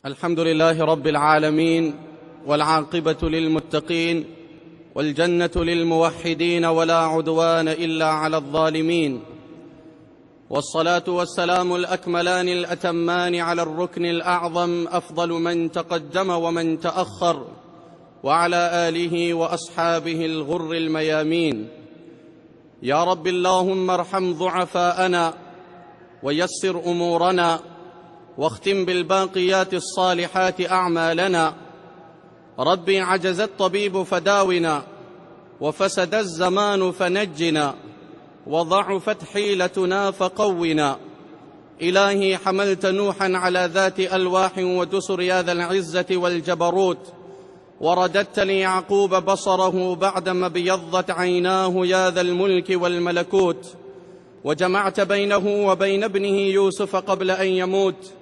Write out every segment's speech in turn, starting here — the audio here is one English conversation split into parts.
الحمد لله رب العالمين، والعاقبة للمتقين، والجنة للموحدين، ولا عدوان إلا على الظالمين، والصلاة والسلام الأكملان الأتمان على الركن الأعظم أفضل من تقدم ومن تأخر، وعلى آله وأصحابه الغر الميامين. يا رب اللهم ارحم ضعفاءنا ويسر أمورنا، واختم بالباقيات الصالحات أعمالنا. ربي عجز الطبيب فداونا، وفسد الزمان فنجنا، وضعفت حيلتنا فقونا. إلهي حملت نوحا على ذات ألواح ودسر يا ذا العزة والجبروت، ورددت ليعقوب بصره بعدما ابيضت عيناه يا ذا الملك والملكوت، وجمعت بينه وبين ابنه يوسف قبل أن يموت،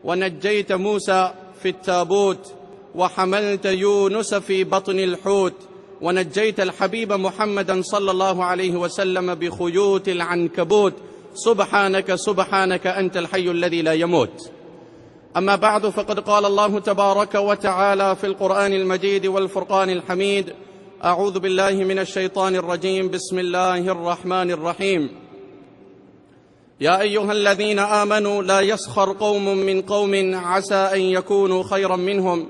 ونجيت موسى في التابوت، وحملت يونس في بطن الحوت، ونجيت الحبيب محمدا صلى الله عليه وسلم بخيوط العنكبوت. سبحانك سبحانك أنت الحي الذي لا يموت. أما بعد، فقد قال الله تبارك وتعالى في القرآن المجيد والفرقان الحميد: أعوذ بالله من الشيطان الرجيم، بسم الله الرحمن الرحيم. يا أيها الذين آمنوا لا يسخر قوم من قوم عسى أن يكونوا خيرا منهم،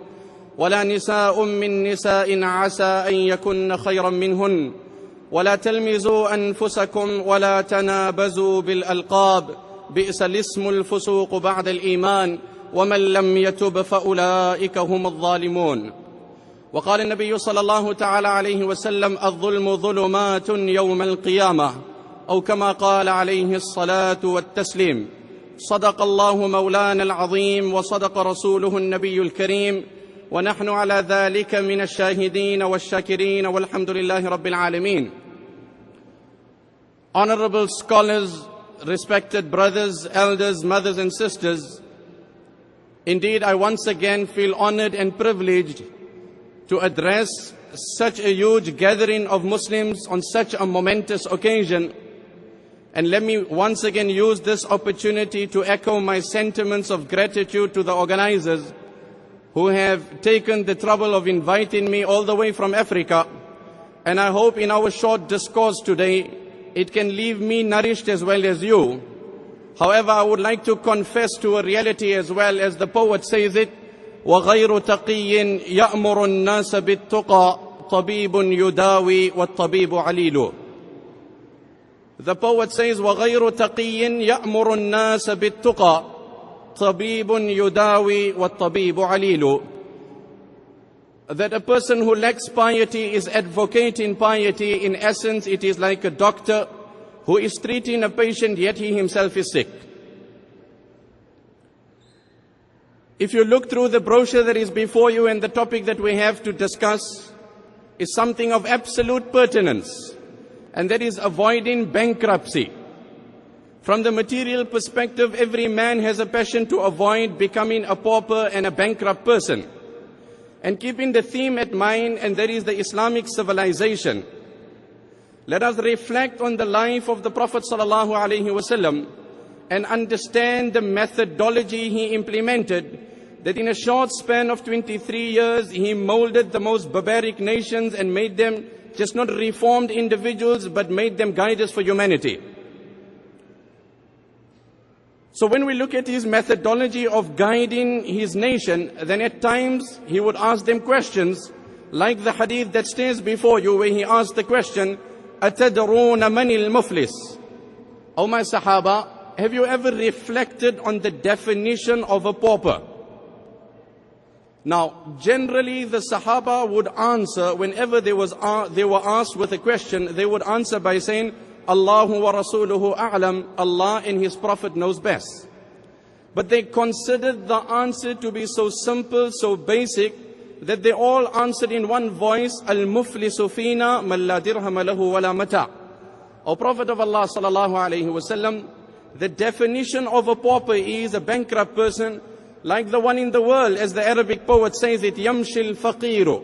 ولا نساء من نساء عسى أن يكن خيرا منهن، ولا تلمزوا أنفسكم ولا تنابزوا بالألقاب، بئس الاسم الفسوق بعد الإيمان، ومن لم يتب فأولئك هم الظالمون. وقال النبي صلى الله تعالى عليه وسلم: الظلم ظلمات يوم القيامة، أو كما قال عليه الصلاة والتسليم. صدق الله مولانا العظيم، وصدق رسوله النبي الكريم، ونحن على ذلك من الشاهدين والشاكرين، والحمد لله رب العالمين. Honorable scholars, respected brothers, elders, mothers and sisters, indeed I once again feel honored and privileged to address such a huge gathering of Muslims on such a momentous occasion. And let me once again use this opportunity to echo my sentiments of gratitude to the organizers who have taken the trouble of inviting me all the way from Africa. And I hope in our short discourse today, it can leave me nourished as well as you. However, I would like to confess to a reality as well, as the poet says it: وَغَيْرُ تَقِيٍّ يَأْمُرُ النَّاسَ بِالتُّقَى طَبِيبٌ يُدَاوِي وَالطَّبِيبُ عَلِيلُ. The poet says, وَغَيْرُ تَقِيٍّ يَأْمُرُ النَّاسَ بِالتُّقَى طَبِيبٌ يُدَاوِي وَالطَّبِيبُ عَلِيلُ. That a person who lacks piety is advocating piety. In essence, it is like a doctor who is treating a patient, yet he himself is sick. If you look through the brochure that is before you, and the topic that we have to discuss is something of absolute pertinence, and that is avoiding bankruptcy. From the material perspective, every man has a passion to avoid becoming a pauper and a bankrupt person. And keeping the theme at mind, and that is the Islamic civilization, let us reflect on the life of the Prophet ﷺ and understand the methodology he implemented, that in a short span of 23 years, he molded the most barbaric nations and made them just not reformed individuals, but made them guides for humanity. So when we look at his methodology of guiding his nation, then at times he would ask them questions, like the hadith that stays before you, where he asked the question, أَتَدْرُونَ مَنِ الْمُفْلِسِ? O my Sahaba, have you ever reflected on the definition of a pauper? Now, generally the Sahaba would answer, whenever they were asked with a question, they would answer by saying, Allahu wa rasuluhu a'lam, Allah and His Prophet knows best. But they considered the answer to be so simple, so basic, that they all answered in one voice, Al-muflisu fina man la dirham lahu wa la mata. O Prophet of Allah sallallahu alayhi wa sallam, the definition of a pauper is a bankrupt person, like the one in the world, as the Arabic poet says it, يَمْشِ الْفَقِيرُ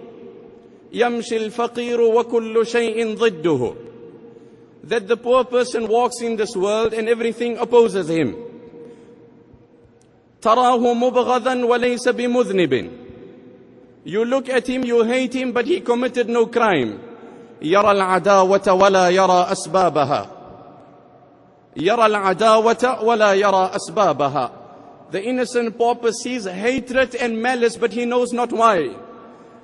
يَمْشِ الْفَقِيرُ وَكُلُّ شَيْءٍ ضِدُّهُ. That the poor person walks in this world and everything opposes him. تراه مبغضا وليس بمذنب. You look at him, you hate him, but he committed no crime. يرى العداوة ولا يرى أسبابها. يرى العداوة ولا يرى أسبابها. The innocent pauper sees hatred and malice, but he knows not why.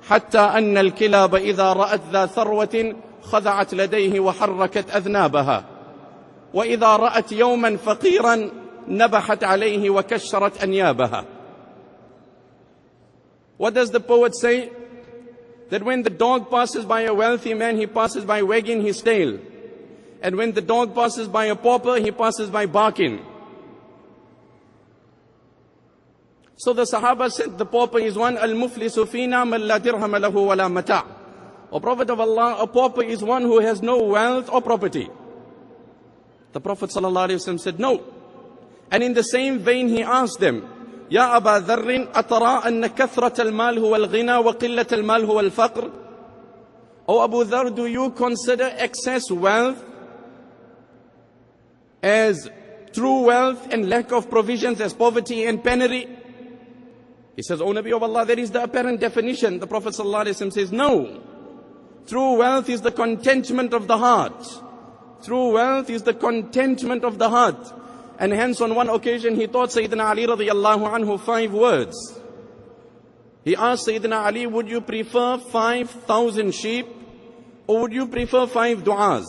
حتى أن الكلاب إذا رأت ذا ثروة خضعت لديه وحركت أذنابها، وإذا رأت يوما فقيرا نبحت عليه وكشرت أنيابها. What does the poet say? That when the dog passes by a wealthy man, he passes by wagging his tail. And when the dog passes by a pauper, he passes by barking. So the Sahaba said the pauper is one, al-muflisu fina man la dirham lahu wa la mata'. O Prophet of Allah, a pauper is one who has no wealth or property. The Prophet ﷺ said no. And in the same vein he asked them, Ya Aba Dharrin, atara anna kathrat al-mal huwa al-ghina wa qillat al-mal huwa al-faqr? O Abu Dharr, do you consider excess wealth as true wealth and lack of provisions as poverty and penury? He says, O Nabi of Allah, that is the apparent definition. The Prophet ﷺ says, no. True wealth is the contentment of the heart. True wealth is the contentment of the heart. And hence on one occasion he taught Sayyidina Ali radiyallahu anhu 5 words. He asked Sayyidina Ali, would you prefer 5,000 sheep or would you prefer 5 du'as?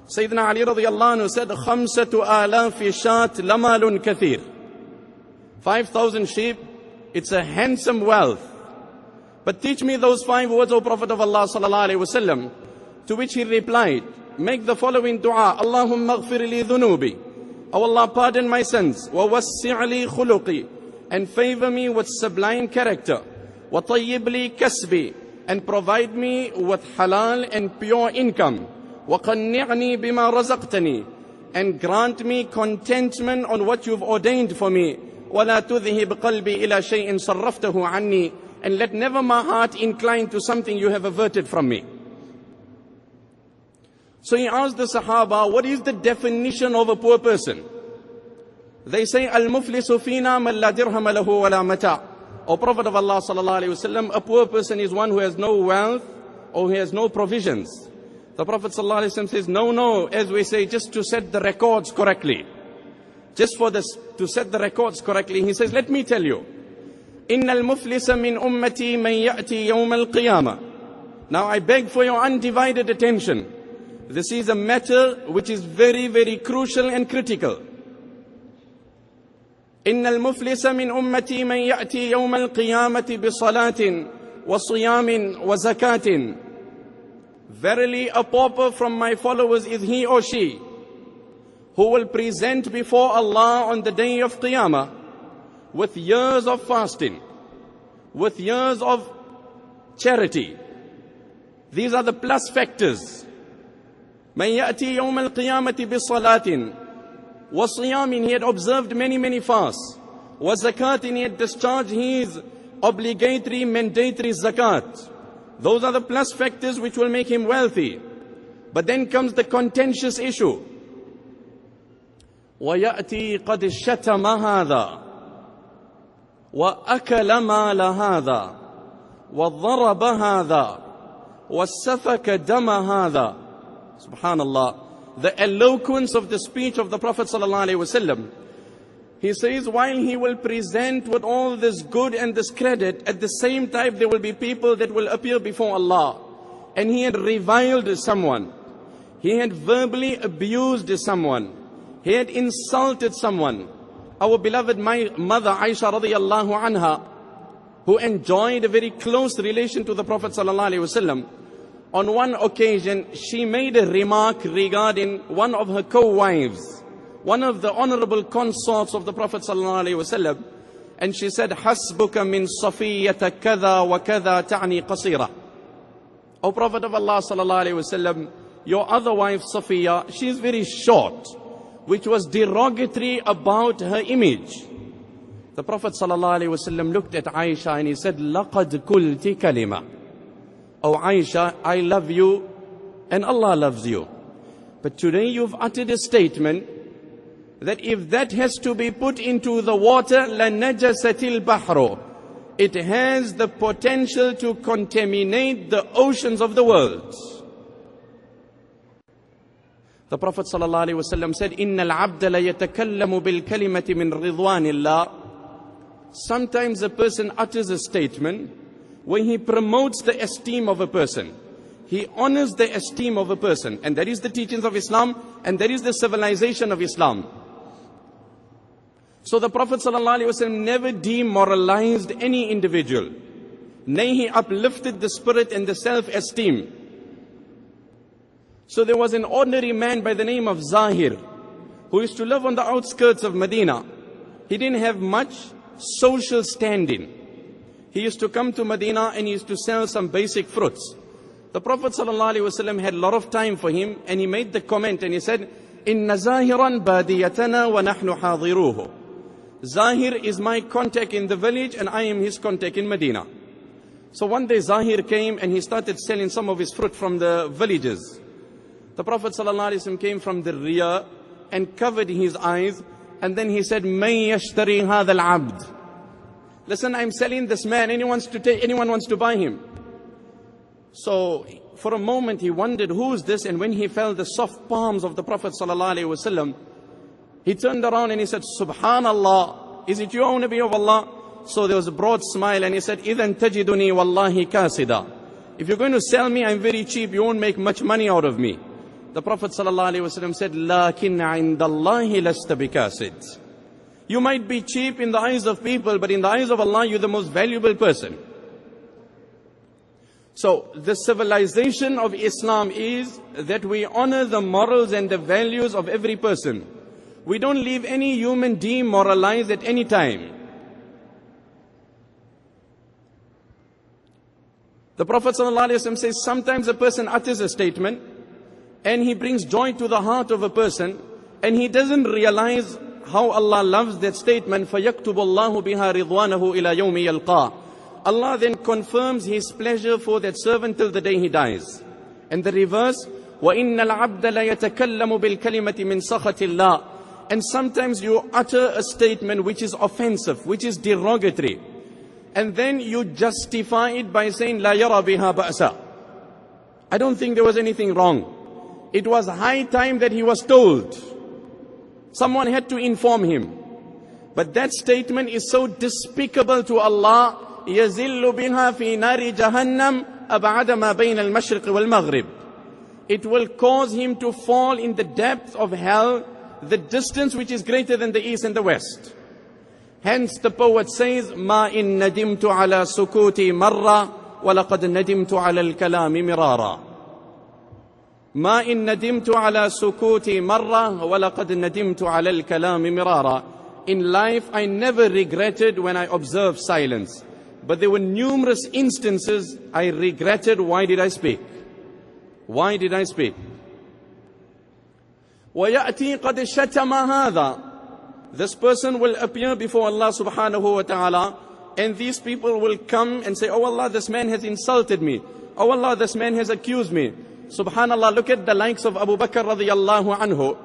Sayyidina Ali radiyallahu anhu said, 5,000 shat lamalun kathir. 5,000 sheep, it's a handsome wealth. But teach me those 5 words, O Prophet of Allah sallallahu alaihi wasallam. To which he replied, make the following dua: Allahumma ghfir li dhunubi. O Allah, pardon my sins. Wa wassi' li khuluqi. And favor me with sublime character. Wa tayyib li kasbi. And provide me with halal and pure income. Wa qanni'ni bima razaqtani. And grant me contentment on what you've ordained for me. Wa la tudhhib qalbi ila shay'in sarraftahu anni. And let never my heart incline to something you have averted from me. So he asked the Sahaba, what is the definition of a poor person? They say, al-muflisu fina man la dirham lahu wa la mata'. O Prophet of Allah sallallahu alaihi wasallam, a poor person is one who has no wealth or who has no provisions. The Prophet sallallahu alaihi wasallam says, no, as we say, just to set the records correctly. Just for this, to set the records correctly, he says, let me tell you. إن المفلس من أمتي من يأتي يوم القيامة. Now I beg for your undivided attention. This is a matter which is very, very crucial and critical. إن المفلس من أمتي من يأتي يوم القيامة بصلاة وصيام وزكاة. Verily a pauper from my followers is he or she who will present before Allah on the day of Qiyamah with years of fasting, with years of charity. These are the plus factors. من يأتي يوم القيامة بصلاة وصيام, he had observed many fasts. وزكاة, he had discharged his obligatory, mandatory zakat. Those are the plus factors which will make him wealthy. But then comes the contentious issue. ويأتي قد شتم هذا وأكل مال هذا وضرب هذا وسفك دم هذا. Subhanallah. The eloquence of the speech of the Prophet sallallahu alaihi wasallam. He says, while he will present with all this good and this credit, at the same time there will be people that will appear before Allah. And he had reviled someone. He had verbally abused someone. He had insulted someone. Our beloved mother Aisha radiyallahu anha, who enjoyed a very close relation to the Prophet sallallahu alaihi wasallam, on one occasion she made a remark regarding one of her co-wives, one of the honorable consorts of the Prophet sallallahu alaihi wasallam, and she said, "Hasbuka min Safiyyata kadha wa kadha ta'ni qasira." O Prophet of Allah sallallahu alaihi wasallam, your other wife Safiya, she is very short, which was derogatory about her image. The Prophet ﷺ looked at Aisha and he said, لَقَدْ قُلْتِ كَلِمَةً. Oh Aisha, I love you and Allah loves you. But today you've uttered a statement that if that has to be put into the water, لَنَجَسَتِ الْبَحْرُ, it has the potential to contaminate the oceans of the world. The Prophet ﷺ said, إِنَّ الْعَبْدَ لَيَتَكَلَّمُ بِالْكَلِمَةِ مِنْ رِضْوَانِ اللَّهِ. Sometimes a person utters a statement where he promotes the esteem of a person. He honors the esteem of a person. And that is the teachings of Islam, and that is the civilization of Islam. So the Prophet ﷺ never demoralized any individual. Nay, he uplifted the spirit and the self-esteem. So there was an ordinary man by the name of Zahir, who used to live on the outskirts of Medina. He didn't have much social standing. He used to come to Medina and he used to sell some basic fruits. The Prophet ﷺ had a lot of time for him, and he made the comment and he said, Inna Zahiran badiyatana wa nahnu hadiruhu. Zahir is my contact in the village and I am his contact in Medina. So one day Zahir came and he started selling some of his fruit from the villages. The Prophet ﷺ came from the rear and covered his eyes, and then he said, Man yashtari hadha al-abd. Listen, I'm selling this man, anyone wants to buy him. So for a moment he wondered, who is this? And when he felt the soft palms of the Prophet ﷺ, he turned around and he said, Subhanallah, is it you, O Nabi of Allah? So there was a broad smile and he said, Idhan tajiduni wallahi kasida. If you're going to sell me, I'm very cheap, you won't make much money out of me. The Prophet ﷺ said, Lakin indallahi lasta bikasid. You might be cheap in the eyes of people, but in the eyes of Allah, you're the most valuable person. So the civilization of Islam is that we honor the morals and the values of every person. We don't leave any human demoralized at any time. The Prophet ﷺ says, sometimes a person utters a statement and he brings joy to the heart of a person, and he doesn't realize how Allah loves that statement. فَيَكْتُبُ اللَّهُ بِهَا رِضْوَانَهُ إِلَى يَوْمِ يَلْقَاهُ. Allah then confirms His pleasure for that servant till the day he dies. And the reverse, وَإِنَّ الْعَبْدَ لَيَتَكَلَّمُ بِالْكَلِمَةِ مِنْ سَخَةِ اللَّهِ. And sometimes you utter a statement which is offensive, which is derogatory, and then you justify it by saying, لَا يَرَى بِهَا بَأْسًا. I don't think there was anything wrong. It was high time that he was told. Someone had to inform him. But that statement is so despicable to Allah. يَزِلُّ بِهَا فِي نَارِ جَهَنَّمْ أَبْعَدَ مَا بَيْنَ الْمَشْرِقِ وَالْمَغْرِبِ. It will cause him to fall in the depth of hell, the distance which is greater than the east and the west. Hence the poet says, مَا إِن نَدِمْتُ عَلَى سُكُوتِي مَرَّةً وَلَقَدْ نَدِمْتُ عَلَى الْكَلَامِ مِرَارًا. ما إن ندمت على سكوتي مرة ولقد ندمت على الكلام مرارا. In life I never regretted when I observed silence, but there were numerous instances I regretted. Why did I speak? Why did I speak? ويأتي قد شتم هذا. This person will appear before Allah subhanahu wa ta'ala, and these people will come and say, Oh Allah, this man has insulted me. Oh Allah, this man has accused me. Subhanallah, look at the likes of Abu Bakr radiyallahu anhu.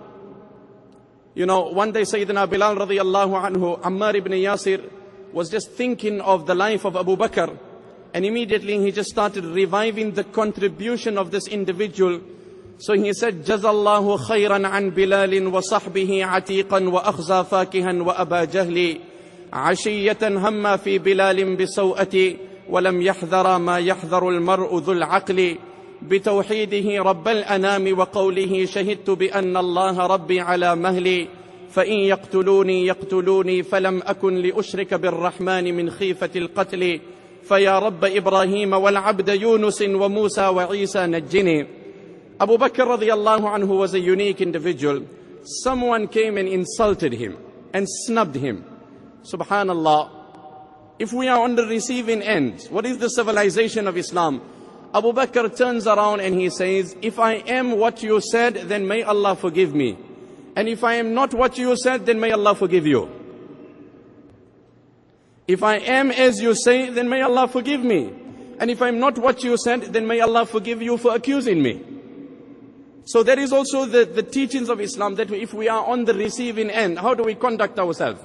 You know, one day Sayyidina Bilal radiyallahu anhu, Ammar ibn Yasir, was just thinking of the life of Abu Bakr, and immediately he just started reviving the contribution of this individual. So he said, Jazallahu khayran an Bilalin wa sahbihi atiqan wa akhza fakihan wa aba jahli ashiyatan hamma fi Bilalin bisawati wa lam yahdhara ma yahdharu al-mar'u dhul aqli بتوحيده رب الأنام وقوله شهدت بأن الله ربي على مهلي فإن يقتلوني فلم أكن لأشرك بالرحمن من خيفة القتل فيا رب إبراهيم والعبد يونس وموسى وعيسى نجني. Abu Bakr radiallahu anhu was a unique individual. Someone came and insulted him and snubbed him. Subhanallah. If we are on the receiving end, what is the civilization of Islam? Abu Bakr turns around and he says, if I am what you said, then may Allah forgive me. And if I am not what you said, then may Allah forgive you. If I am as you say, then may Allah forgive me. And if I'm not what you said, then may Allah forgive you for accusing me. So there is also the teachings of Islam that if we are on the receiving end, how do we conduct ourselves?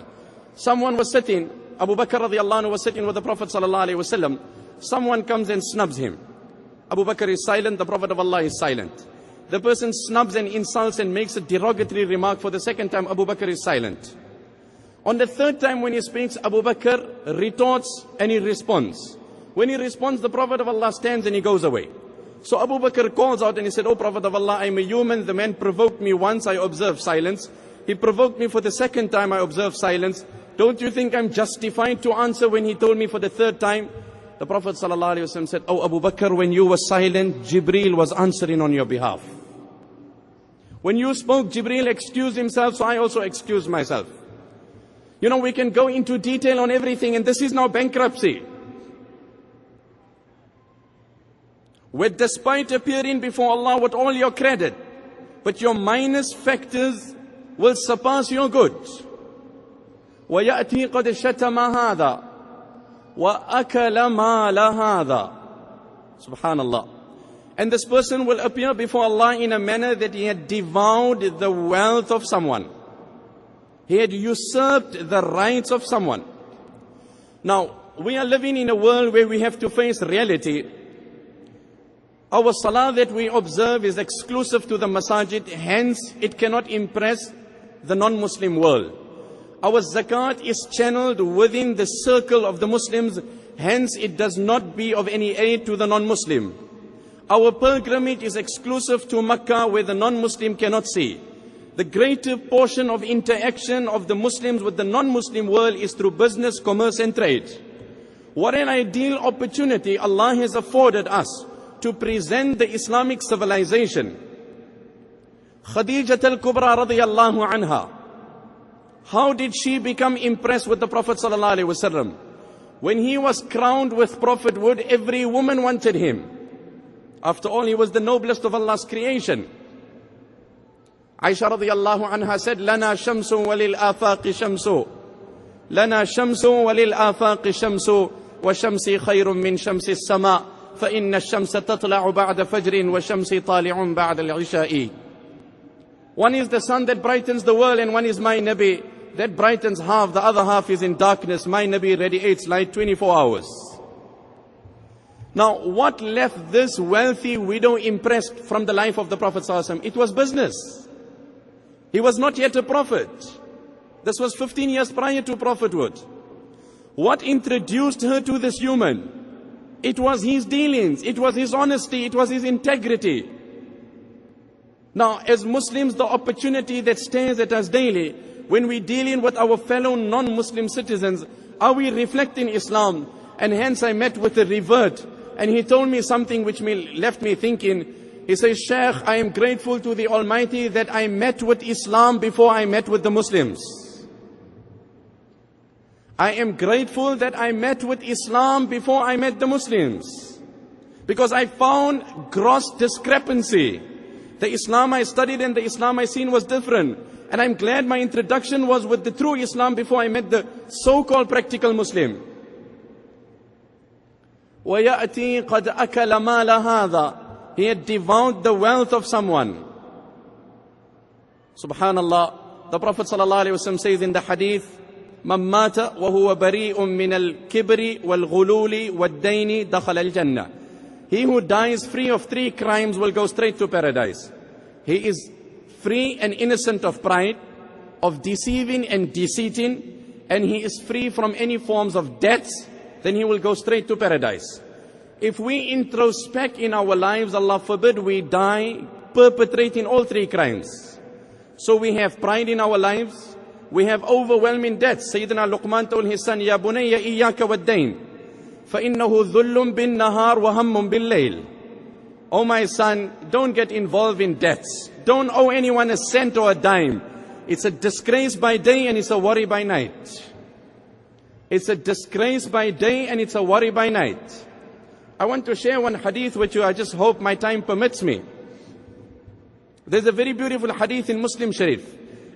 Someone was sitting, Abu Bakr radiallahu anhu was sitting with the Prophet sallallahu alaihi wasallam. Someone comes and snubs him. Abu Bakr is silent, the Prophet of Allah is silent. The person snubs and insults and makes a derogatory remark. For the second time, Abu Bakr is silent. On the third time when he speaks, Abu Bakr retorts and he responds. When he responds, the Prophet of Allah stands and he goes away. So Abu Bakr calls out and he said, "O Prophet of Allah, I am a human. The man provoked me once, I observed silence. He provoked me for the second time, I observed silence. Don't you think I'm justified to answer when he told me for the third time?" The Prophet ﷺ said, "Oh Abu Bakr, when you were silent, Jibreel was answering on your behalf. When you spoke, Jibreel excused himself, so I also excused myself." You know, we can go into detail on everything, and this is now bankruptcy. Where despite appearing before Allah with all your credit, but your minus factors will surpass your goods. وَيَأْتِي قَدْ شَتَمَ هَذَا وَأَكَلَ مَالَ هَذَا. Subhanallah. And this person will appear before Allah in a manner that he had devoured the wealth of someone. He had usurped the rights of someone. Now, we are living in a world where we have to face reality. Our salah that we observe is exclusive to the masajid, hence it cannot impress the non-Muslim world. Our zakat is channeled within the circle of the Muslims, hence it does not be of any aid to the non-Muslim. Our pilgrimage is exclusive to Makkah, where the non-Muslim cannot see. The greater portion of interaction of the Muslims with the non-Muslim world is through business, commerce and trade. What an ideal opportunity Allah has afforded us to present the Islamic civilization. Khadijat al-Kubra radiyallahu anha, how did she become impressed with the Prophet sallallahu alaihi wasallam? When he was crowned with prophethood, every woman wanted him. After all, he was the noblest of Allah's creation. Aisha radiyallahu anha said, "Lana shamsu walil afaqi shamsu. Lana shamsu walil afaqi shamsu. Wa shamsi khayrun min shamsi as-sama. Fa inna ash-shamsa tatla'u ba'da fajrin wa shamsi tali'un ba'da al-isha'i." One is the sun that brightens the world, and one is my Nabi that brightens half, the other half is in darkness. My Nabi radiates light 24 hours. Now, what left this wealthy widow impressed from the life of the Prophet ﷺ? It was business. He was not yet a prophet. This was 15 years prior to prophethood. What introduced her to this human? It was his dealings, it was his honesty, it was his integrity. Now, as Muslims, the opportunity that stares at us daily, when we're dealing with our fellow non-Muslim citizens, are we reflecting Islam? And hence I met with a revert, and he told me something which left me thinking. He says, "Shaykh, I am grateful to the Almighty that I met with Islam before I met with the Muslims. I am grateful that I met with Islam before I met the Muslims, because I found gross discrepancy. The Islam I studied and the Islam I seen was different. And I'm glad my introduction was with the true Islam before I met the so-called practical Muslim." وَيَأْتِي قَدْ أَكَلَ مَالَ هَذَا. He had devoured the wealth of someone. Subhanallah. The Prophet ﷺ says in the hadith, "Man mata wa huwa bari'un min al-kibri wal-ghululi wad-dayni dakhala al-jannah." He who dies free of 3 crimes will go straight to paradise. He is free and innocent of pride, of deceiving and deceiving, and he is free from any forms of debts, then he will go straight to paradise. If we introspect in our lives, Allah forbid we die perpetrating all 3 crimes. So we have pride in our lives, we have overwhelming debts. Sayyidina Luqman told his son, "Ya bunayya iyyaka wad-dayn, fa innahu dhullun bin nahar wa hammun bil layl." Oh my son, don't get involved in debts. Don't owe anyone a cent or a dime. It's a disgrace by day and it's a worry by night. It's a disgrace by day and it's a worry by night. I want to share one hadith with you. I just hope my time permits me. There's a very beautiful hadith in Muslim Sharif,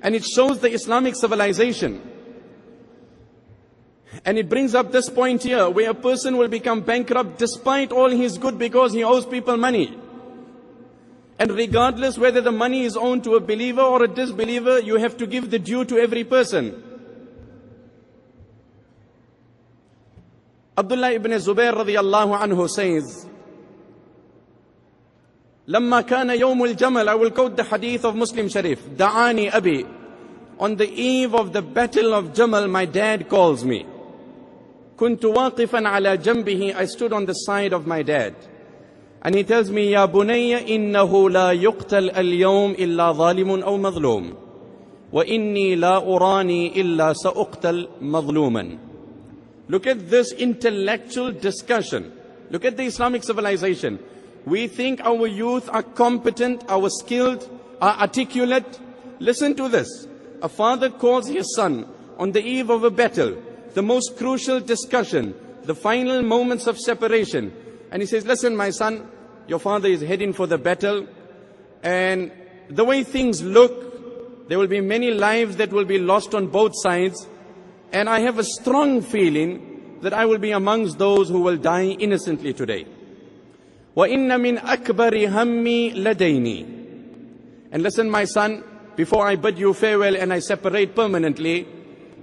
and it shows the Islamic civilization. And it brings up this point here, where a person will become bankrupt despite all his good because he owes people money. And regardless whether the money is owned to a believer or a disbeliever, you have to give the due to every person. Abdullah ibn Zubair radiyallahu anhu says, لما كان يوم الجمل, I will quote the hadith of Muslim Sharif, دعاني أبي, on the eve of the battle of Jamal, my dad calls me. كنت واقفا على جنبه, I stood on the side of my dad. And he tells me, يا بني إنه لا يقتل اليوم إلا ظالم أو مظلوم وإني لا أراني إلا سأقتل مظلوما. Look at this intellectual discussion. Look at the Islamic civilization. We think our youth are competent, are skilled, are articulate. Listen to this. A father calls his son on the eve of a battle, the most crucial discussion, the final moments of separation. And he says, listen, my son, your father is heading for the battle. And the way things look, there will be many lives that will be lost on both sides. And I have a strong feeling that I will be amongst those who will die innocently today. وَإِنَّ مِنْ أَكْبَرِ هَمِّي لَدَيْنِي. And listen, my son, before I bid you farewell and I separate permanently,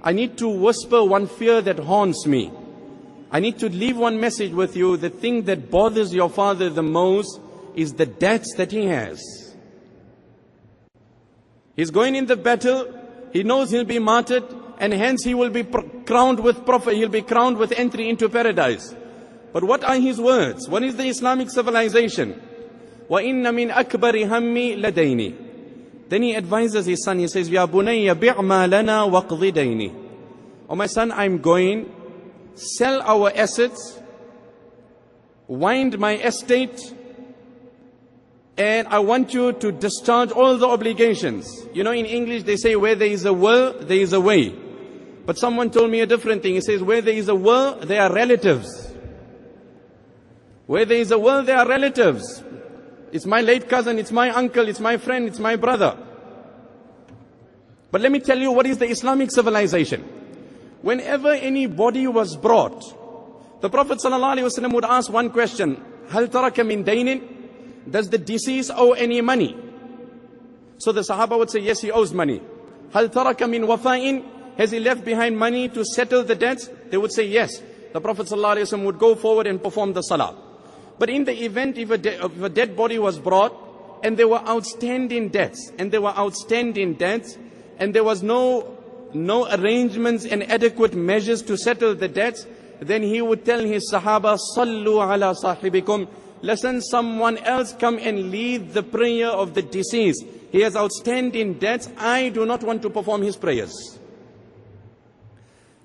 I need to whisper one fear that haunts me. I need to leave one message with you. The thing that bothers your father the most is the debts that he has. He's going in the battle. He knows he'll be martyred, and hence he will be crowned with prophet. He'll be crowned with entry into paradise. But what are his words? What is the Islamic civilization? وَإِنَّ مِنْ أَكْبَرِ هَمِّي لَدَيْنِي. Then he advises his son. He says, يَا بُنَيَّ بِعْ مَا لَنَا وَقْضِ دَيْنِي. Oh my son, I'm going, sell our assets, wind my estate, and I want you to discharge all the obligations. You know, in English they say, where there is a will, there is a way. But someone told me a different thing. He says, where there is a will, there are relatives. Where there is a will, there are relatives. It's my late cousin, it's my uncle, it's my friend, it's my brother. But let me tell you what is the Islamic civilization. Whenever any body was brought, the Prophet ﷺ would ask one question, هَلْ تَرَكَ مِنْ دَيْنٍ? Does the deceased owe any money? So the Sahaba would say, yes, he owes money. هَلْ تَرَكَ مِنْ وَفَاءٍ? Has he left behind money to settle the debts? They would say, yes. The Prophet ﷺ would go forward and perform the salah. But in the event if a dead body was brought, and there were outstanding debts, and there was no arrangements and adequate measures to settle the debts, then he would tell his Sahaba, Sallu ala sahibikum. Listen, someone else come and lead the prayer of the deceased. He has outstanding debts. I do not want to perform his prayers.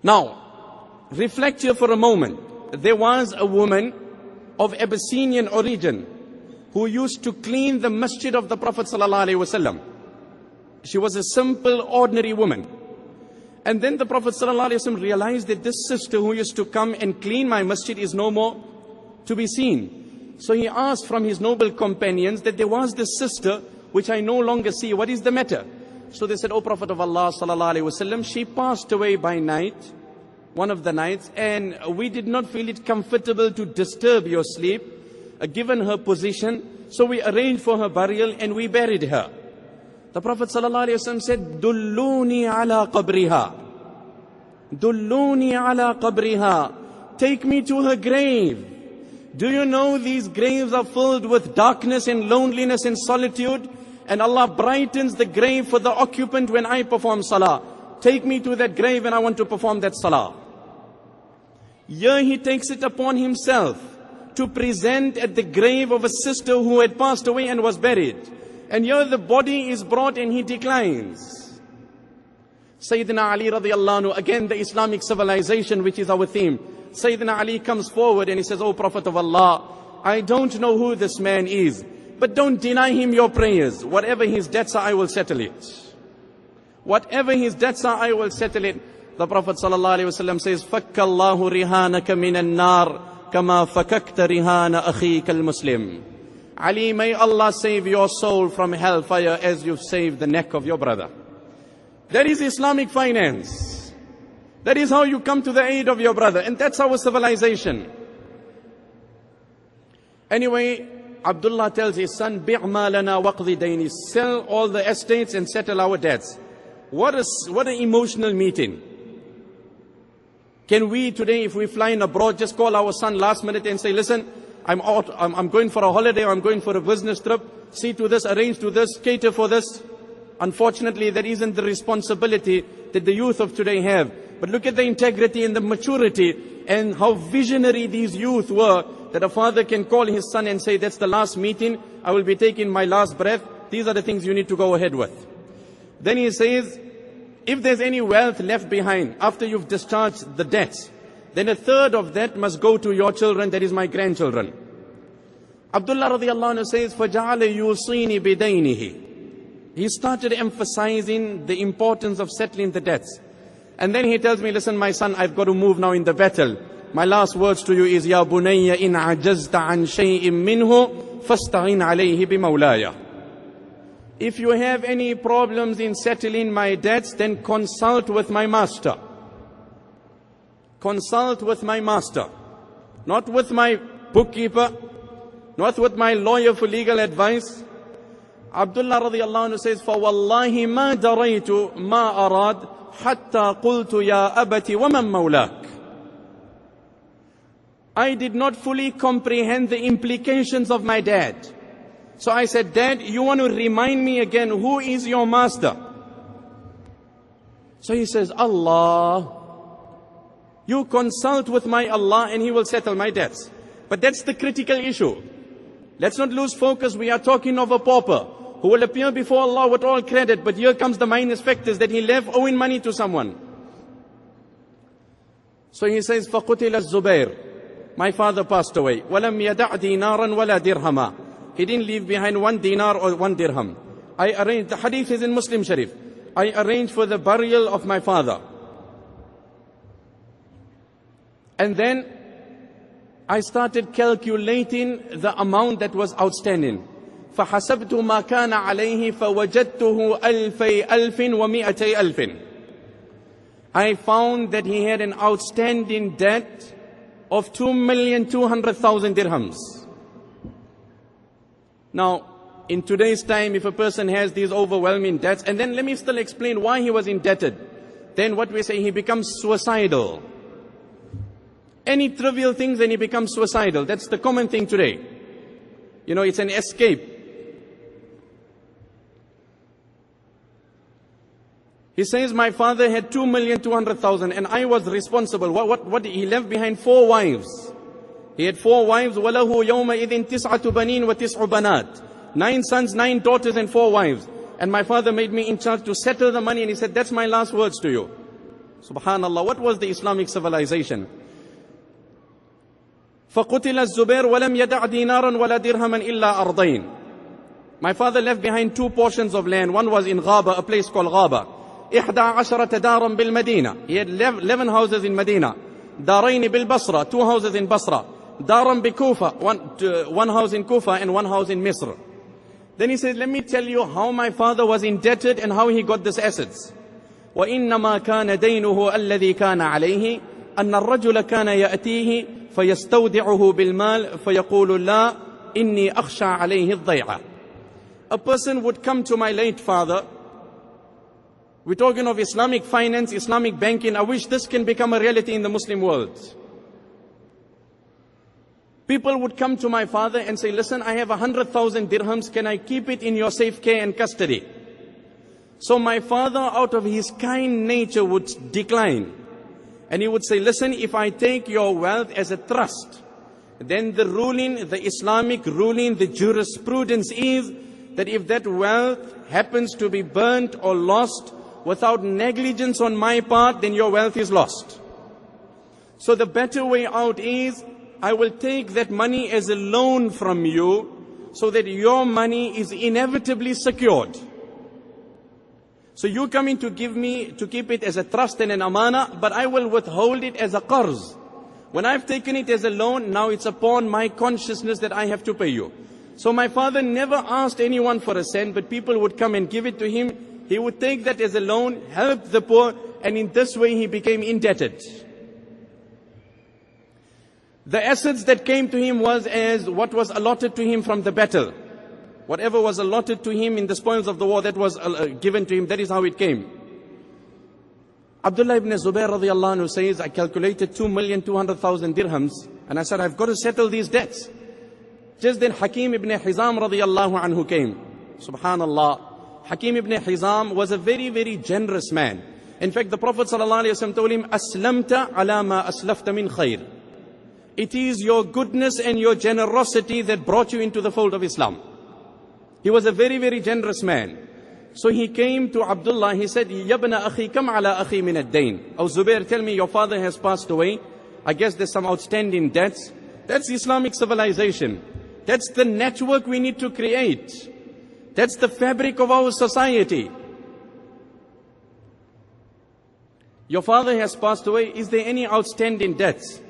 Now, reflect here for a moment. There was a woman of Abyssinian origin who used to clean the masjid of the Prophet ﷺ. She was a simple, ordinary woman. And then the Prophet ﷺ realized that this sister who used to come and clean my masjid is no more to be seen. So he asked from his noble companions that there was this sister which I no longer see. What is the matter? So they said, O Prophet of Allah ﷺ, she passed away by night, one of the nights, and we did not feel it comfortable to disturb your sleep, given her position. So we arranged for her burial and we buried her. The Prophet ﷺ said, Dulluni ala qabriha. Dulluni ala qabriha. Take me to her grave. Do you know these graves are filled with darkness and loneliness and solitude? And Allah brightens the grave for the occupant when I perform salah. Take me to that grave and I want to perform that salah. Here he takes it upon himself to present at the grave of a sister who had passed away and was buried. And here the body is brought and he declines. Sayyidina Ali radiallahu anhu, again the Islamic civilization which is our theme. Sayyidina Ali comes forward and he says, O Prophet of Allah, I don't know who this man is, but don't deny him your prayers. Whatever his debts are, I will settle it. Whatever his debts are, I will settle it. The Prophet ﷺ says, فَكَّ اللَّهُ رِهَانَكَ مِنَ النَّارِ كَمَا فَكَكْتَ رِهَانَ أَخِيكَ الْمُسْلِمِ. Ali, may Allah save your soul from hellfire as you've saved the neck of your brother. That is Islamic finance. That is how you come to the aid of your brother. And that's our civilization. Anyway, Abdullah tells his son, "Bi'ma lana waqdi dayni," sell all the estates and settle our debts. What an emotional meeting. Can we today, if we fly in abroad, just call our son last minute and say, "Listen, I'm going for a holiday, or I'm going for a business trip. See to this, arrange to this, cater for this." Unfortunately, that isn't the responsibility that the youth of today have. But look at the integrity and the maturity and how visionary these youth were, that a father can call his son and say, "That's the last meeting, I will be taking my last breath. These are the things you need to go ahead with." Then he says, if there's any wealth left behind after you've discharged the debts, then a third of that must go to your children, that is my grandchildren. Abdullah radiallahu anhu says, فَجَعَلَ يُوصِينِ بِدَيْنِهِ. He started emphasizing the importance of settling the debts. And then he tells me, "Listen, my son, I've got to move now in the battle. My last words to you is, Ya bunayya in ajazta an shay'in minhu, fasta'in alayhi bimawlaya." If you have any problems in settling my debts, then consult with my master. Consult with my master. Not with my bookkeeper, not with my lawyer for legal advice. Abdullah radiallahu anhu says, فَوَاللَّهِ مَا دَرَيْتُ مَا أَرَادْ حَتَّى قُلْتُ يَا أَبَتِ وَمَنْ مَوْلَاكَ. I did not fully comprehend the implications of my dad. So I said, "Dad, you want to remind me again, who is your master?" So he says, "Allah. You consult with my Allah and He will settle my debts." But that's the critical issue. Let's not lose focus. We are talking of a pauper who will appear before Allah with all credit, but here comes the minus factors that he left owing money to someone. So he says, فَقُتِلَ الزُّبَيْرِ. My father passed away. وَلَمْ يَدَعْ دِينَارًا وَلَا دِرْهَمًا. He didn't leave behind 1 dinar or 1 dirham. I arranged, the hadith is in Muslim Sharif. I arranged for the burial of my father. And then I started calculating the amount that was outstanding. فَحَسَبْتُ مَا كَانَ عَلَيْهِ فَوَجَدْتُهُ أَلْفَيْ أَلْفٍ وَمِئَتَيْ أَلْفٍ. I found that he had an outstanding debt of 2,200,000 dirhams. Now, in today's time, if a person has these overwhelming debts, and then let me still explain why he was indebted, then what we say, he becomes suicidal. Any trivial things, then he becomes suicidal. That's the common thing today. You know, it's an escape. He says, my father had 2,200,000 and I was responsible. What he left behind 4 wives. He had 4 wives. وَلَهُ يَوْمَئِذٍ تِسْعَةُ بَنِينَ وَتِسْعُ بَنَاتٍ. 9 sons, 9 daughters and 4 wives. And my father made me in charge to settle the money, and he said, "That's my last words to you." Subhanallah, what was the Islamic civilization? فَقُتِلَ الزُّبَيْرُ وَلَمْ يَدَعْ دِينَارًا وَلَا دِرْهَمًا إِلَّا أَرْضَيْنِ. My father left behind 2 portions of land. One was in Ghaba, a place called Ghaba. إحدى عشرة دارا بالمدينة. He had 11 houses in Medina. دارين بالبصرة, 2 houses in Basra. دارا بكوفة, 1 house in Kufa and 1 house in Misr. Then he says, let me tell you how my father was indebted and how he got these assets. وإنما كان دينه الذي كان عليه أن الرجل كان يأتيه فيستودعه بالمال فيقول لا إني أخشى عليه الضيعة. A person would come to my late father. We're talking of Islamic finance, Islamic banking. I wish this can become a reality in the Muslim world. People would come to my father and say, "Listen, I have 100,000 dirhams. Can I keep it in your safe care and custody?" So my father, out of his kind nature, would decline. And he would say, "Listen, if I take your wealth as a trust, then the ruling, the Islamic ruling, the jurisprudence is that if that wealth happens to be burnt or lost without negligence on my part, then your wealth is lost. So the better way out is, I will take that money as a loan from you so that your money is inevitably secured. So you come in to give me, to keep it as a trust and an amana, but I will withhold it as a qarz. When I've taken it as a loan, now it's upon my consciousness that I have to pay you." So my father never asked anyone for a cent, but people would come and give it to him. He would take that as a loan, help the poor, and in this way he became indebted. The assets that came to him was as what was allotted to him from the battle. Whatever was allotted to him in the spoils of the war, that was given to him. That is how it came. Abdullah ibn Zubair radiallahu anhu says, I calculated 2,200,000 dirhams, and I said, I've got to settle these debts. Just then Hakim ibn Hizam radiallahu anhu came. Subhanallah. Hakim ibn Hizam was a very, very generous man. In fact, the Prophet sallallahu alaihi wasallam told him, Aslamta ala ma aslafta min khair. It is your goodness and your generosity that brought you into the fold of Islam. He was a very, very generous man. So he came to Abdullah, he said, Yabna akhi, kam ala akhi min ad-dain. Oh Zubair, tell me, your father has passed away. I guess there's some outstanding debts. That's Islamic civilization. That's the network we need to create. That's the fabric of our society. Your father has passed away. Is there any outstanding debts?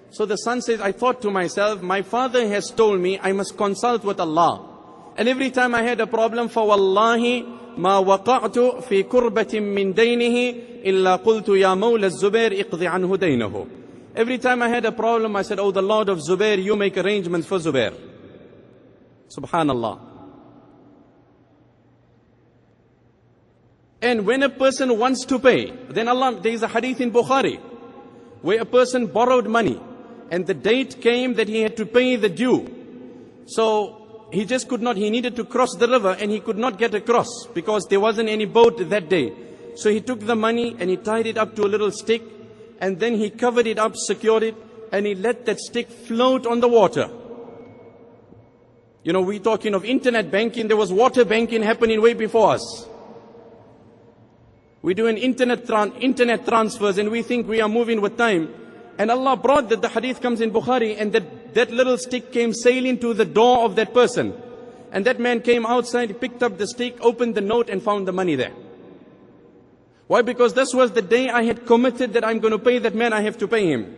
So the son says, I thought to myself, my father has told me I must consult with Allah. And every time I had a problem, فَوَاللَّهِ مَا وَقَعْتُ فِي كُرْبَةٍ مِّن دَيْنِهِ إِلَّا قُلْتُ يَا مَوْلَى الزُّبَيْرِ اقْضِ عَنْهُ دَيْنَهُ. Every time I had a problem, I said, oh, the Lord of Zubair, you make arrangements for Zubair. Subhanallah. And when a person wants to pay, then Allah, there is a hadith in Bukhari, where a person borrowed money, and the date came that he had to pay the due. So he just could not, he needed to cross the river, and he could not get across because there wasn't any boat that day. So he took the money and he tied it up to a little stick, and then he covered it up, secured it, and he let that stick float on the water. You know, we're talking of internet banking. There was water banking happening way before us. We do an internet transfers, and we think we are moving with time. And Allah brought that, the hadith comes in Bukhari, and that little stick came sailing to the door of that person. And that man came outside, he picked up the stick, opened the note, and found the money there. Why? Because this was the day I had committed that I'm going to pay that man, I have to pay him.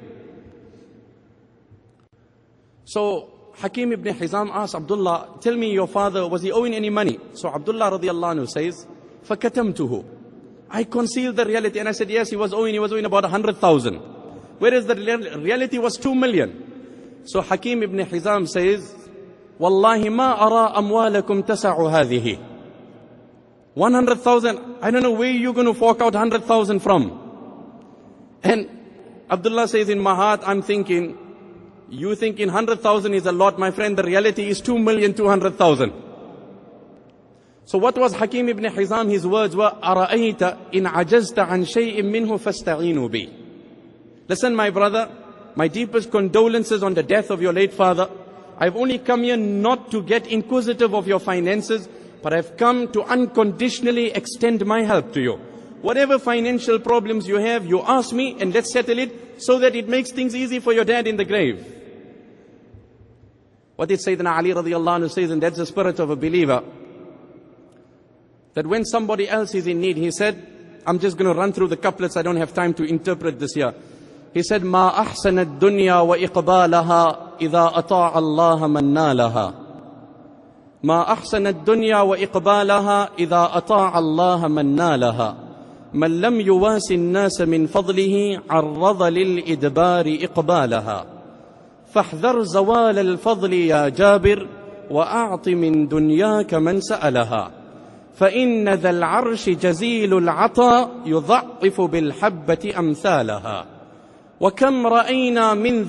So Hakim ibn Hizam asked Abdullah, tell me, your father, was he owing any money? So Abdullah radiallahu anhu says, فَكَتَمْتُهُ. I concealed the reality, and I said, yes, he was owing about 100,000. Whereas the reality was 2 million. So Hakim ibn Hizam says, Wallahi ma ara amwalakum tasa'u hadhihi. 100,000, I don't know where you're going to fork out 100,000 from. And Abdullah says, in my heart, I'm thinking, you thinking 100,000 is a lot, my friend, the reality is 2,200,000. So what was Hakim ibn Hizam? His words were, أَرَأَيْتَ إِنْ عَجَزْتَ عَنْ شَيْءٍ مِّنْهُ فَاسْتَعِينُوا بِي. Listen, my brother, my deepest condolences on the death of your late father. I've only come here not to get inquisitive of your finances, but I've come to unconditionally extend my help to you. Whatever financial problems you have, you ask me, and let's settle it so that it makes things easy for your dad in the grave. What did Sayyidina Ali radiallahu anhu says, and that's the spirit of a believer, that when somebody else is in need, he said, I'm just going to run through the couplets, I don't have time to interpret this here. He said, ما أحسن الدنيا وإقبالها إذا أطاع الله من نالها. ما أحسن الدنيا وإقبالها إذا أطاع الله من نالها. من لم يواس الناس من فضله عرض للإدبار إقبالها. فاحذر زوال الفضل يا جابر وأعط من دنياك من سألها. فإن ذا العرش جزيل العطاء يضعف بالحبة أمثالها. وكم رأينا من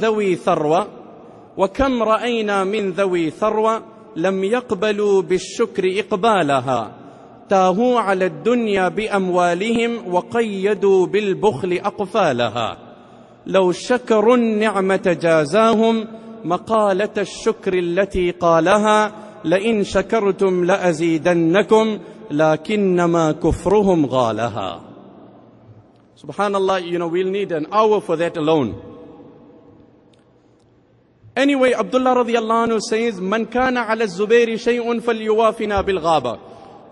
ذوي ثروة لم يقبلوا بالشكر إقبالها. تاهوا على الدنيا بأموالهم وقيدوا بالبخل أقفالها. لو شكروا النعمة جازاهم مقالة الشكر التي قالها. لئن شكرتم لأزيدنكم لكنما كفرهم غالها. Subhanallah, you know, we'll need an hour for that alone. Anyway, Abdullah radiallahu anhu says, Man kana ala Zubairi shay'un falyuwafina bil ghaba.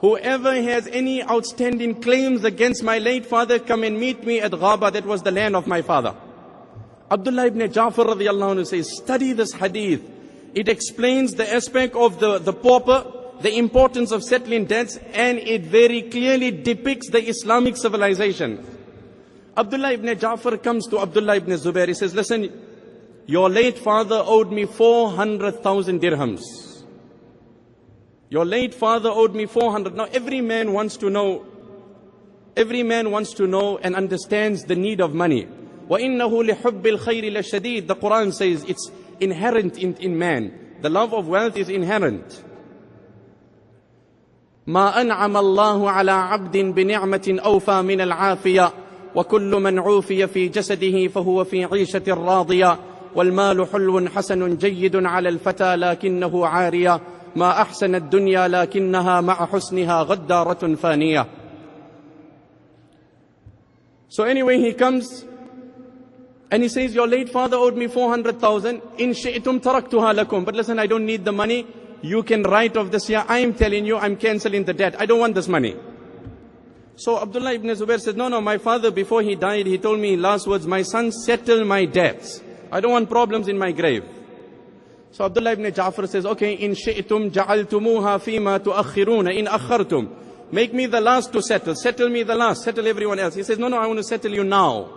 Whoever has any outstanding claims against my late father, come and meet me at Ghaba. That was the land of my father. Abdullah ibn Ja'far radiallahu anhu says, study this hadith. It explains the aspect of the pauper, the importance of settling debts, and it very clearly depicts the Islamic civilization. Abdullah ibn Ja'far comes to Abdullah ibn Zubair. He says, listen, your late father owed me 400,000 dirhams. Your late father owed me 400. Now every man wants to know and understands the need of money. وَإِنَّهُ لِحُبِّ الْخَيْرِ لَشَدِيدٌ. The Quran says it's inherent in man. The love of wealth is inherent. ما أنعم الله على عبد بنعمة أوفى من العافية وكل من عوفي في جسده فهو في عيشة راضية والمال حلو حسن جيد على الفتى لكنه عارية ما أحسن الدنيا لكنها مع حسنها غدارة فانية. So anyway, he comes and he says, your late father owed me 400,000. In shi'tum taraktuha lakum. But listen, I don't need the money. You can write off this year. I am telling you, I'm cancelling the debt. I don't want this money. So Abdullah ibn Zubair said, no, my father, before he died, he told me last words, my son, settle my debts. I don't want problems in my grave. So Abdullah ibn Ja'far says, okay, in shi'tum ja'altumuha fima tuakhiruna in akhartum. Make me the last to settle. Settle me the last. Settle everyone else. He says, no, I want to settle you now.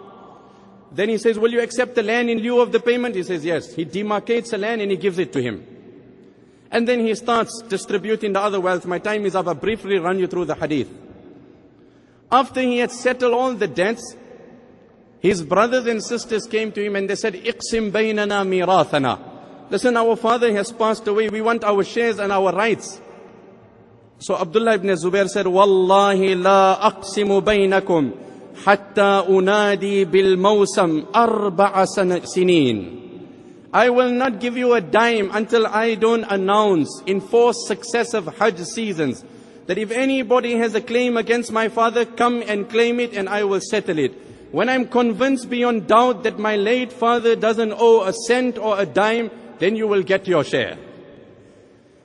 Then he says, will you accept the land in lieu of the payment? He says, yes. He demarcates the land and he gives it to him. And then he starts distributing the other wealth. My time is up. I'll briefly run you through the hadith. After he had settled all the debts, his brothers and sisters came to him and they said, Iqsim baynana mirathana. Listen, our father has passed away. We want our shares and our rights. So Abdullah ibn Zubair said, Wallahi la aqsimu baynakum hatta unadi bil mawsam arba'a sineen. I will not give you a dime until I don't announce in 4 successive Hajj seasons that if anybody has a claim against my father, come and claim it and I will settle it. When I'm convinced beyond doubt that my late father doesn't owe a cent or a dime, then you will get your share.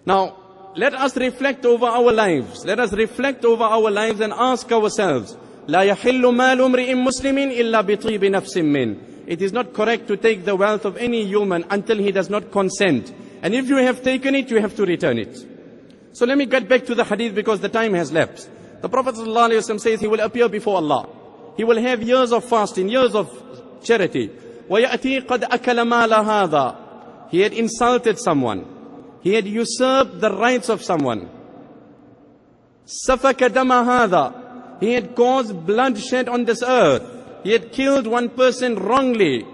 Now, let us reflect over our lives. Let us reflect over our lives and ask ourselves, لا يحل مال امرئ مسلم إلا بطيب نفس منه. It is not correct to take the wealth of any human until he does not consent. And if you have taken it, you have to return it. So let me get back to the hadith because the time has lapsed. The Prophet ﷺ says he will appear before Allah. He will have years of fasting, years of charity. وَيَأْتِي قَدْ أَكَلَ مَالَ هَذَا. He had insulted someone. He had usurped the rights of someone. سَفَكَ دَمَ هَذَا. He had caused bloodshed on this earth. He had killed one person wrongly.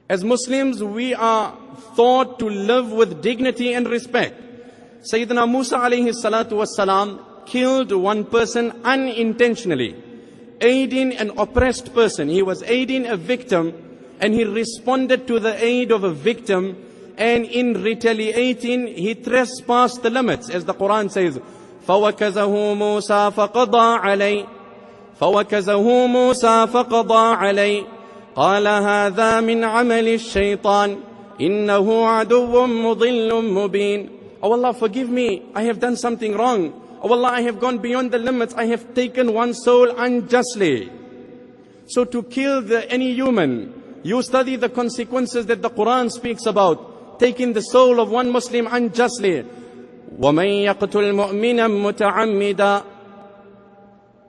As Muslims, we are taught to live with dignity and respect. Sayyidina Musa alayhi salatu wassalam killed one person unintentionally, aiding an oppressed person. He was aiding a victim and he responded to the aid of a victim, and in retaliating, he trespassed the limits. As the Quran says, فَوَكَزَهُ مُوسَى فَقَضَى عَلَيْهِ فَوَكَزَهُ مُوسَى فَقَضَى عَلَيْهِ قَالَ هَذَا مِنْ عَمَلِ الشَّيْطَانِ إِنَّهُ عَدُوٌّ مُضِلٌّ مُبِينٌ. Oh Allah, forgive me, I have done something wrong. Oh Allah, I have gone beyond the limits. I have taken one soul unjustly. So to kill any human, you study the consequences that the Quran speaks about. Taking the soul of one Muslim unjustly. وَمَنْ يَقْتُلْ مُؤْمِنًا مُتَعَمِّدًا.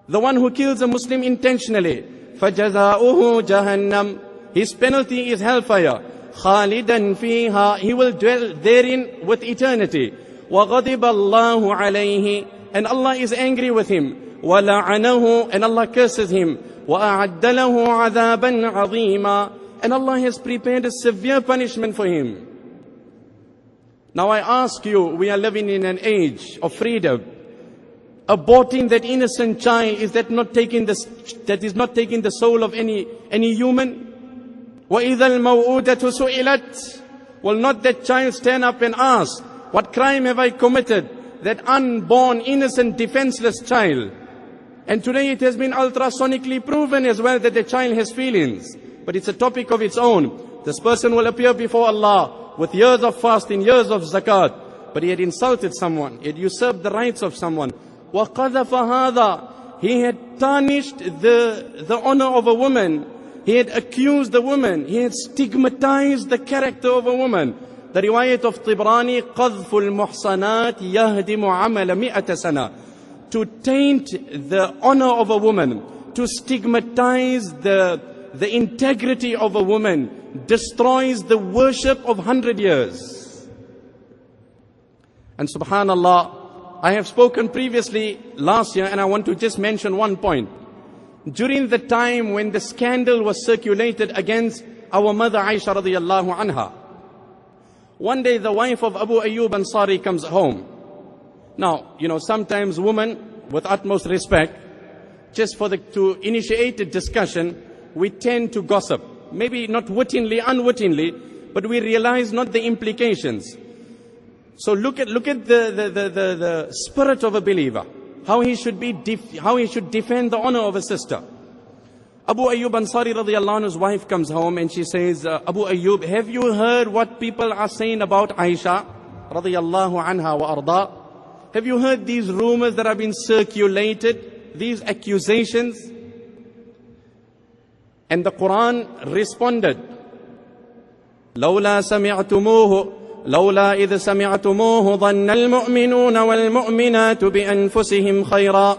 The one who kills a Muslim intentionally, فَجَزَاؤُهُ جَهَنَّمْ. His penalty is hellfire. خَالِدًا فِيهَا. He will dwell therein with eternity. وَغَضِبَ اللَّهُ عَلَيْهِ. And Allah is angry with him. وَلَعَنَهُ. And Allah curses him. وَأَعَدَّ لَهُ عَذَابًا عَظِيمًا. And Allah has prepared a severe punishment for him. Now I ask you, we are living in an age of freedom. Aborting that innocent child, is that not taking the soul of any human? وَإِذَا الْمَوْءُودَةُ سُئِلَتْ. Will not that child stand up and ask, what crime have I committed? That unborn, innocent, defenseless child. And today it has been ultrasonically proven as well that the child has feelings. But it's a topic of its own. This person will appear before Allah with years of fasting, years of zakat. But he had insulted someone. He had usurped the rights of someone. وَقَذَفَ هَذَا. He had tarnished the honor of a woman. He had accused the woman. He had stigmatized the character of a woman. The riwayat of Tibrani, قَذْفُ الْمُحْصَنَاتِ يَهْدِمُ عَمَلَ مِئَةَ سَنَةٍ. To taint the honor of a woman, to stigmatize the integrity of a woman, destroys the worship of 100 years. And subhanallah, I have spoken previously last year, and I want to just mention one point. During the time when the scandal was circulated against our mother Aisha radiyallahu anha, one day the wife of Abu Ayyub Ansari comes home. Now, sometimes women, with utmost respect, just to initiate a discussion, we tend to gossip. Maybe not wittingly, unwittingly, but we realize not the implications. So look at the spirit of a believer, how he should defend the honor of a sister. Abu Ayyub Ansari radiyallahu anhu's wife comes home and she says, Abu Ayyub, have you heard what people are saying about Aisha radiyallahu anha wa arda? Have you heard these rumors that have been circulated, these accusations? And the Quran responded, لولا إذ سمعتموه ظن المؤمنون والمؤمنات بأنفسهم خيرا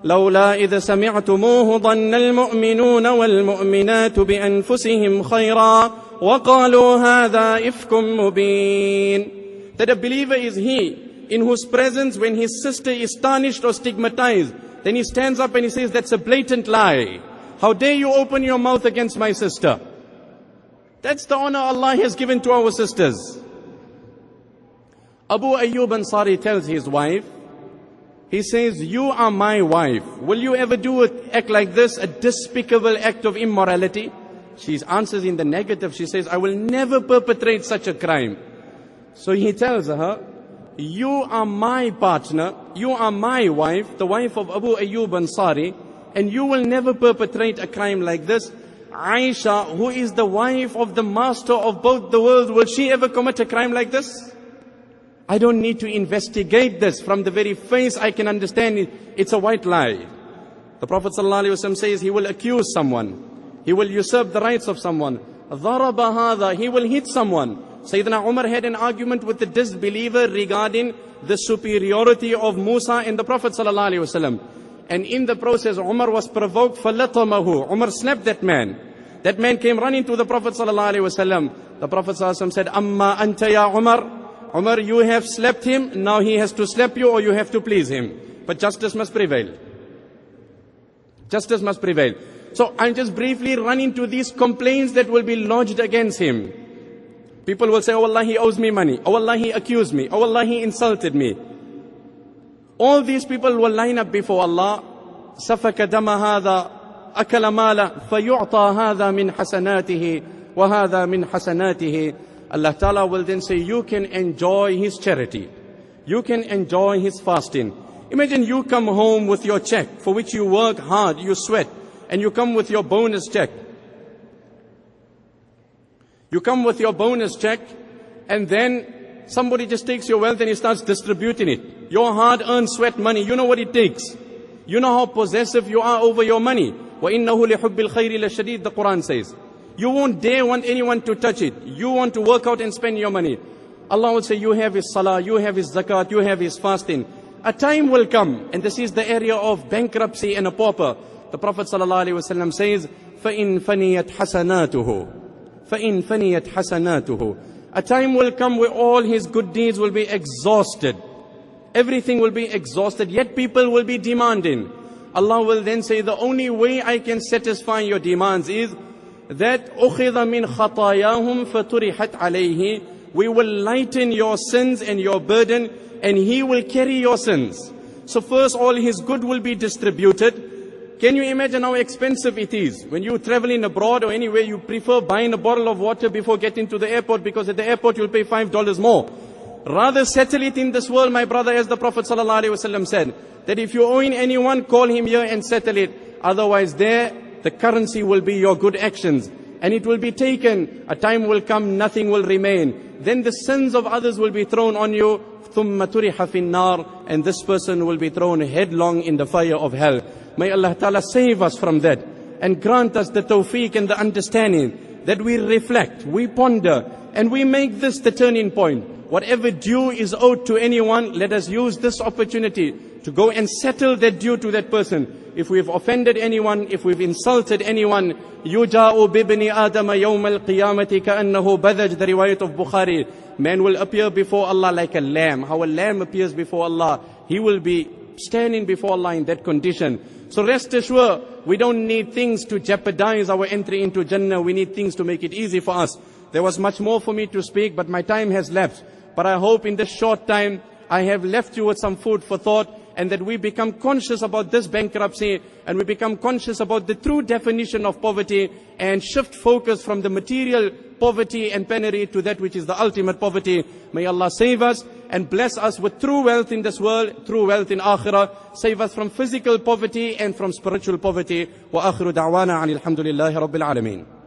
لولا إذ سمعتموه ظن المؤمنون والمؤمنات بأنفسهم خيرا وقالوا هذا إفك مبين. That a believer is he in whose presence when his sister is tarnished or stigmatized, then he stands up and he says, that's a blatant lie. How dare you open your mouth against my sister? That's the honor Allah has given to our sisters. Abu Ayyub Ansari tells his wife, he says, you are my wife. Will you ever act like this, a despicable act of immorality? She answers in the negative. She says, I will never perpetrate such a crime. So he tells her, you are my partner, you are my wife, the wife of Abu Ayyub Ansari, and you will never perpetrate a crime like this. Aisha, who is the wife of the master of both the worlds, will she ever commit a crime like this? I don't need to investigate this. From the very face I can understand it's a white lie. The Prophet ﷺ says he will accuse someone. He will usurp the rights of someone. ضَرَبَ هَذَا, he will hit someone. Sayyidina Umar had an argument with the disbeliever regarding the superiority of Musa and the Prophet ﷺ. And in the process, Umar was provoked, فَلَطَمَهُ. Umar slapped that man. That man came running to the Prophet ﷺ. The Prophet ﷺ said, Amma anta ya Umar. Umar, you have slapped him, now he has to slap you or you have to please him. But justice must prevail. Justice must prevail. So I'll just briefly run into these complaints that will be lodged against him. People will say, oh Allah, he owes me money. Oh Allah, he accused me. Oh Allah, he insulted me. All these people will line up before Allah. سَفَكَ دَمَ هَذَا أَكَلَ مَالَ فَيُعْطَى هَذَا مِنْ حَسَنَاتِهِ وَهَذَا مِنْ حَسَنَاتِهِ. Allah Ta'ala will then say, you can enjoy his charity. You can enjoy his fasting. Imagine you come home with your check for which you work hard, you sweat, and you come with your bonus check. You come with your bonus check, and then somebody just takes your wealth and he starts distributing it. Your hard-earned sweat money, you know what it takes. You know how possessive you are over your money. وَإِنَّهُ لِحُبِّ الْخَيْرِ لَشَدِيدٌ, the Quran says. You won't dare want anyone to touch it. You want to work out and spend your money. Allah will say, you have his salah, you have his zakat, you have his fasting. A time will come, and this is the area of bankruptcy and a pauper. The Prophet ﷺ says, فَإِن فَنِيَتْ حَسَنَاتُهُ فَإِن فَنِيَتْ حَسَنَاتُهُ. A time will come where all his good deeds will be exhausted. Everything will be exhausted, yet people will be demanding. Allah will then say, the only way I can satisfy your demands is that أُخِذَ مِنْ خَطَايَاهُمْ فَتُرِحَتْ عَلَيْهِ. We will lighten your sins and your burden, and he will carry your sins. So first all his good will be distributed. Can you imagine how expensive it is? When you're traveling abroad or anywhere, you prefer buying a bottle of water before getting to the airport, because at the airport you'll pay $5 more. Rather settle it in this world, my brother, as the Prophet ﷺ said, that if you're owing anyone, call him here and settle it. Otherwise there, the currency will be your good actions, and it will be taken. A time will come, nothing will remain. Then the sins of others will be thrown on you. ثُمَّ تُرِحَ فِي النَّارِ. And this person will be thrown headlong in the fire of hell. May Allah Ta'ala save us from that, and grant us the tawfiq and the understanding that we reflect, we ponder, and we make this the turning point. Whatever due is owed to anyone, let us use this opportunity to go and settle that due to that person. If we've offended anyone, if we've insulted anyone, يُجَاءُ بِبْنِ آدَمَ يَوْمَ الْقِيَامَةِ كَأَنَّهُ بَذَجْ, the riwayat of Bukhari. Man will appear before Allah like a lamb. How a lamb appears before Allah, he will be standing before Allah in that condition. So rest assured, we don't need things to jeopardize our entry into Jannah. We need things to make it easy for us. There was much more for me to speak, but my time has left. But I hope in this short time, I have left you with some food for thought, and that we become conscious about this bankruptcy, and we become conscious about the true definition of poverty, and shift focus from the material poverty and penury to that which is the ultimate poverty. May Allah save us and bless us with true wealth in this world, true wealth in akhirah. Save us from physical poverty and from spiritual poverty. Wa akhiru da'wana anil hamdulillahi rabbil alameen.